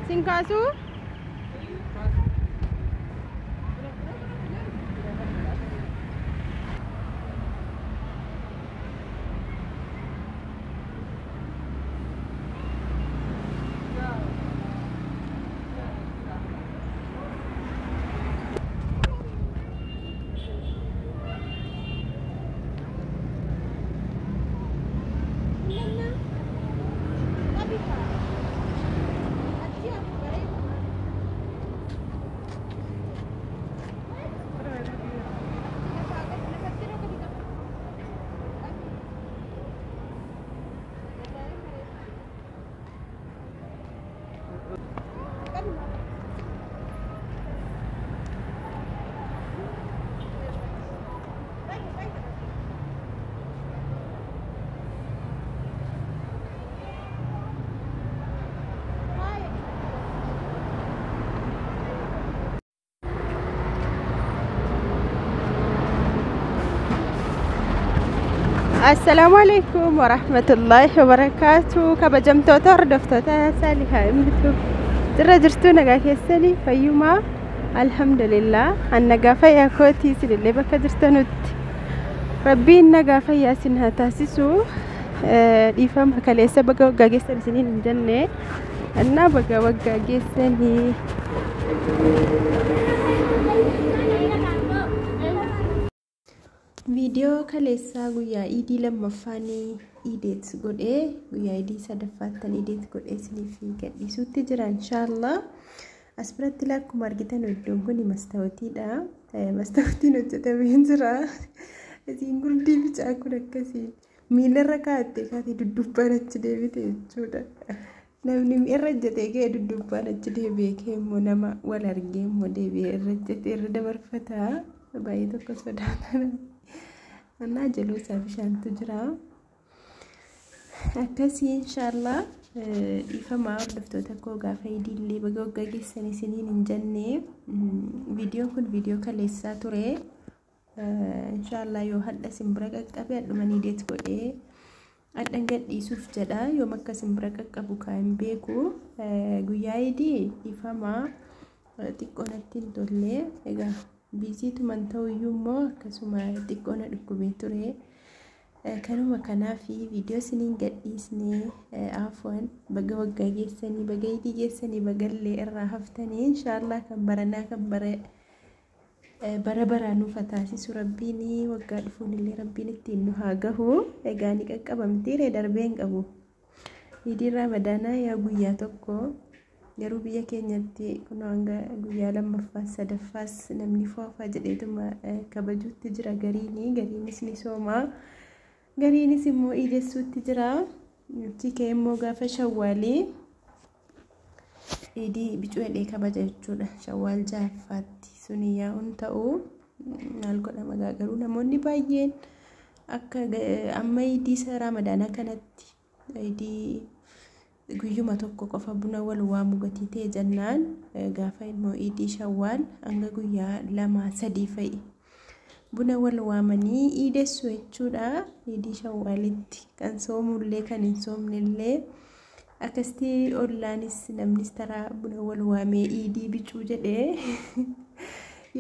Singkasu? السلام عليكم ورحمة الله وبركاته. كبجمتو تردفتو تسالي هاي متو جرجرتو نجا كيسالي فيوما الحمد لله النجا فيا كوتي سل اللي بكجرتنوت ربي النجا فيا سنها تاسسو يفهم كليسة بقى وجا جسر سنين الجنة النا بقى وجا جسني فيديو كاليسا غويا ايدي لما فاني ايديت غودي غويا ايدي سدفاتن ايديت غودي سني في قدي سوت جرا ان شاء الله اسبرت لكم ارغتن ودون كوني مستوتي دا مستوتي نجتبين جرا ازين غولدي بيچا كوركسي ميل ركعت كاتي ددوبانچ ديبيت جودا نمني ميرجته كي ددوبانچ ديبي كيمو نما ولا رجيم ديبي رجته ردبر فتا بايدو كسودانا أنا جلوسة بشان تجرا أكاسي إن شاء الله يفهم عرفتو تكوغا فايدي اللي بقوغا جسني سنين الجنة فيديو كل فيديو كاليسا توري إن شاء الله يو هاد سمبرك أكابي أدوماني ديت كودي أدنجد يسوف جدا يو مكا سمبرك أكابو كاين بيكو قوياي دي يفهم تكونتين تولي إيغا بيزيتو من تو يومو كسوما تكونا دكوميتوري كانوا مكانا في فيديو سنين قد إسني عفوا بقى وقا جيساني بقى يدي جيساني بقى اللي إرهافتني إن شاء الله كان برنا كان برا نفتاسي سربيني وقا دفوني اللي ربيني تينو هاقهو إيغاني كاكابا متيري دربين أبو يدي رمضانا يا بويا توكو garuu biyya keenyatti kun hanga guyyaa lammaffaa sadaffaas namni foofa jedheetuma kabajuutti jira gariinis ni sooma gariinis immoo iidessuutti jira tikee immoo gaafa shawwaalii iidii bicuudhee kabaja jechuudha shawwaal jaaffaatti suni yaa'uun ta'uu maal godhama garuu namoonni baay'een akka amma iidii ramadaana kanatti iidii guyyuma tokko qofa buna wal waamu gatitee jannaan gaafa immoo iidii shawwaal hanga guyyaa 2-3 fa'i buna wal waamanii iidessu jechuudha iidii shawwaalitti kan soomullee kan hin soomnellee akkasti ollaanis namnis taraa buna wal waamee iidii bicuu jedhee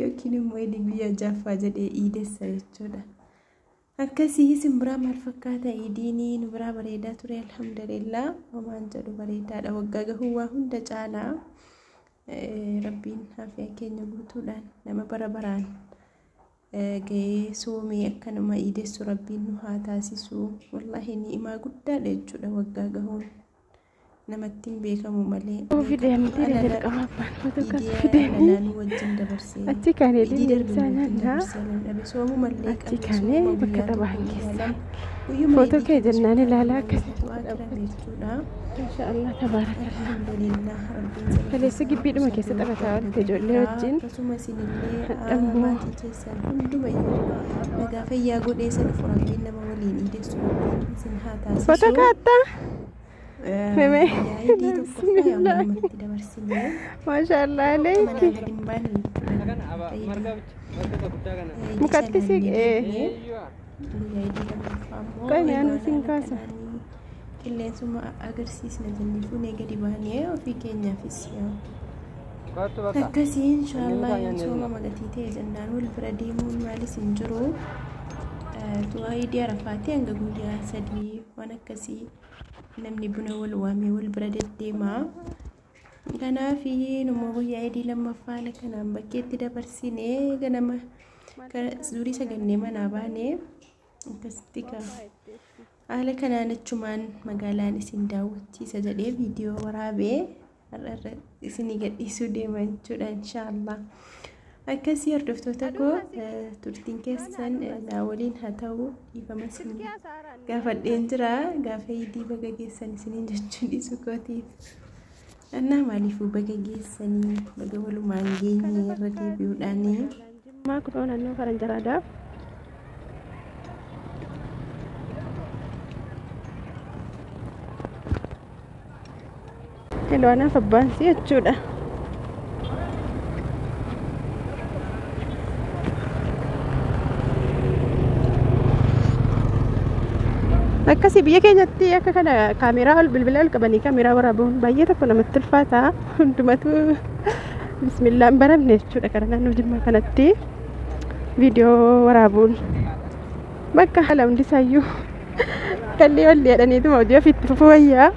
yookiin immoo iidii guyyaa jaaffaa jedhee iidessa jechuudha. akkasii simbira maal fakkaata iidiini nu bira bareedaa ture alhamdulillah homaan jedhu bareedaadha waggaa gahuu waa hunda caalaa rabbiin hafiya keenya guutuudhaan nama bara baraan gahee soomee akkanuma iidessu rabbiin nu haa taasisu wallahi ni'imaa guddaadha jechuudha waggaa gahuun namattiin beekamu malee Ofii deemtee dirqama abbaan foto kas fidanii naannoo wajjin dabarsee achi kaanee idii deemsaa darbee wajjin nannaa dabarsee lan dhabe soomuu mallee achi kaanee bakka taphaan keessa guyyuma foto idii kee keessa jennaan ilaalaa waan akkasitti waa fudhamu jiran jechuudha. inshaallah tabaaraka Alhamdulillah rabbiin kaleessa gibbiidhuma keessa taphataa oolte ijoollee wajjin akkasumas illee hadhammoo maatii keessan hundumayyuu nagaa fayyaa godhee sana rabbiin nama waliin ideessu rabbiin isin haa taasisu. foto kaattaa Meme. Yaa'ii tokkoffaa yaa'ummatti dabarsinee maashaallah mana aleeki gadi hin baane mukatti siqee Kan yaanu sin kaasa. qilleensuma agarsiisna jennee fuunee gadi baanee ofii keenyaafis akkasii inshaallah sooma magatii ta'e jennaan wal bira deemuun maalis hin jiru du'aa idii arafaatii hanga guyyaa 3 waan akkasii namni buna wal waamee wal bira deddeemaa kanaaf numa guyyaa idii lammaffaan kanaan bakkeetti dabarsinee ganama zurii sagannee manaa baanee akkasitti haala kanaan achumaan magaalaan isin daawwachiisa jedhee viidiyoo waraabee har'a isinii gadhiisuu deema jechuudha inshaallah. Akkasii hordoftoota koo turtiin keessan naa waliin haa ta'u dhiifama isin gaafadheen jira gaafa idii baga geessan isiniin jechuun dhiisu kootiif. Annaa maaliifuu baga geessanii baga walumaan geenye irra deebi'uudhaanii. Maa kun naannoo faranjaraadhaaf. Hello anaaf abbaan si jechuudha. Akkasii biyya keenyatti akka kana kaameraa bilbila ol qabanii kaameraa waraabuun baay'ee tokko namatti ulfaata. Hundumatu bismillaan baramne jechuudha kana naannoo Jimmaa kanatti viidiyoo waraabuun bakka haala hundisaayyuu kallee wallee jedhaniituma hojii ofiitti fufuu wayyaa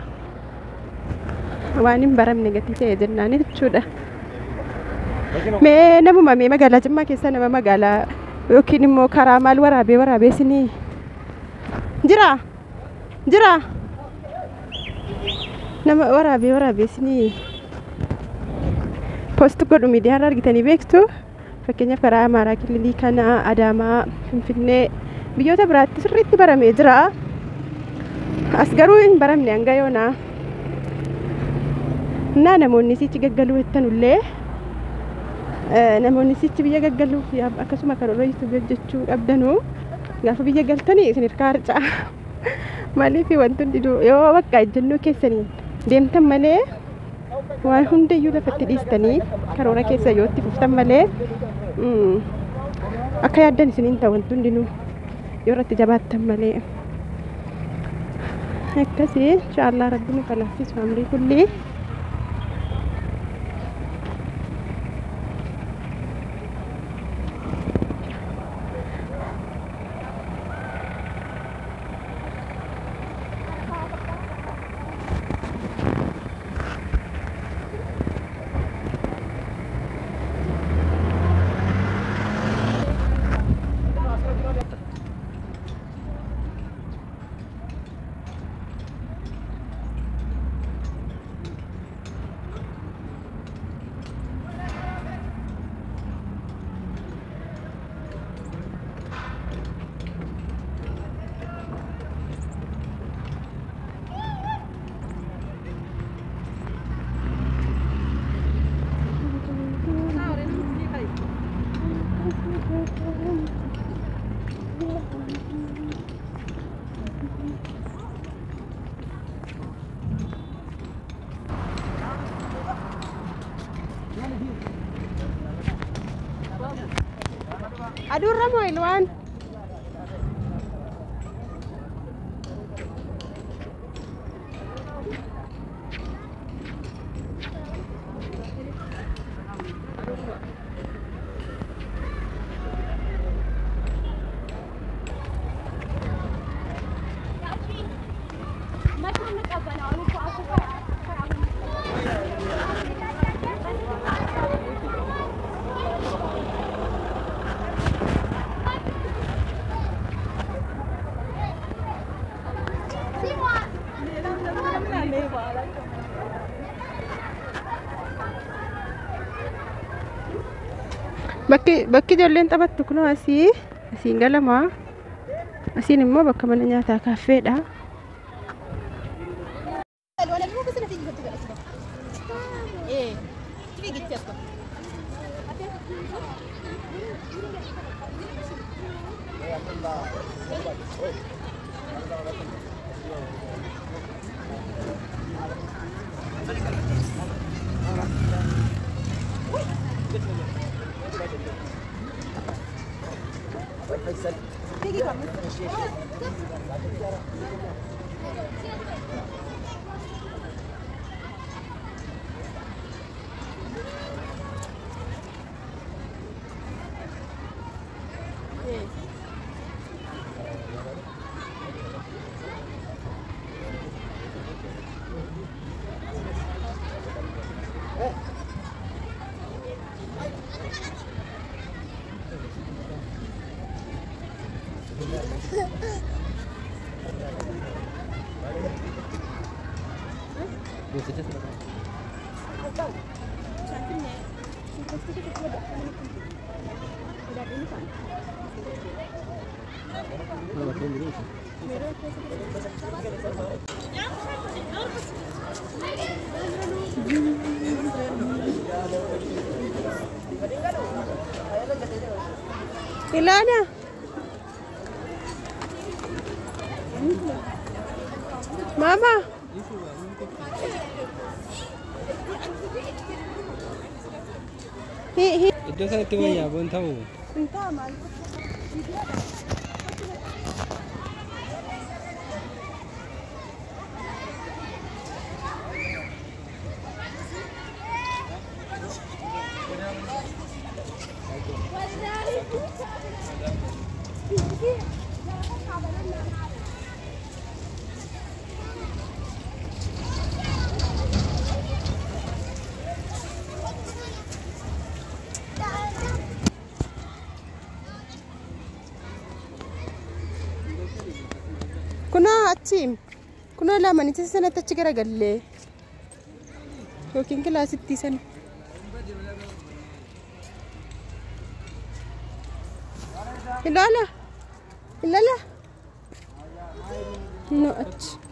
waan hin baramne gatii ta'e jennaan jechuudha. Mee namuma mee magaalaa Jimmaa keessa nama magaalaa yookiin immoo karaa maal waraabee isinii jira nama waraabee isinii post godhu miidiyaarra argitanii beektu. Fakkeenyaaf karaa Amaaraa Kililii kana Adaamaa Finfinnee biyyoota biraatti sirriitti baramee jira. As garuu hin baramne hanga yoonaa. Naa namoonni sichi gaggaluu jettanullee namoonni sichi biyya gaggaluuf akkasuma kan irra YouTube hojjechuu qabdanuu gaafa biyya galtanii isin hirkaa harca'a. Maaliif wantoonni yoo bakka ejjennoo keessaniin deemtan malee waan hundayyuu lafatti dhiistanii karoora keessa yoo itti fuftan malee akka yaaddan isiniin ta'u wanti hundinuu yoo irratti jabaattan malee akkasii inshaallah rabbiin nu kalaaffisu amrii kulli. Adurra mo ilwan. bakki ijoolleen taphattu kunoo asii asiin galamaa asiin immoo bakka mana nyaataa kaaffeedha. Ilana Mama Iddoo sanatti wayyaa boon ta'u. Kunoo lamanitti sanatti achi garagalee yookiin kilaasitti sana. Ilala no achi.